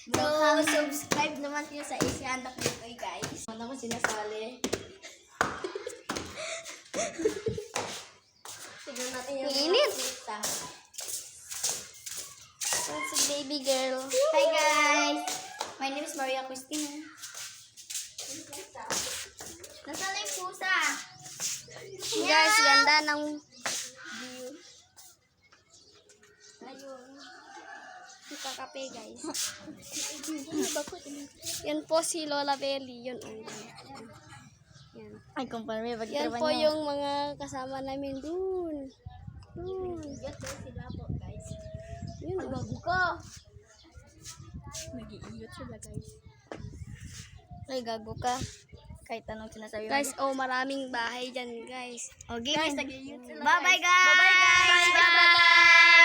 So, subscribe naman kayo sa Asian Dakbukoy, guys. Ano naman sinasali? Tignan natin yung Init. kita. That's a baby girl. Hi, guys! My name is Maria Cristina. Nasaan na yung pusa? Guys, ganda ng View. ayun. Kakape, guys. Yan po si Lola Belly. Yun, oh, yan. Ay, kumpara, Yan po yung mga kasama namin dun. Get there sila po, guys. Yun, Ay, bago ka. Nag-iiyot sila, guys. ay, gago ka. Kahit anong sinasabi mo. Guys, oh, maraming bahay dyan, guys. Okay, guys, nag-iiyot sila, Bye-bye, guys. Bye-bye, guys. Bye-bye.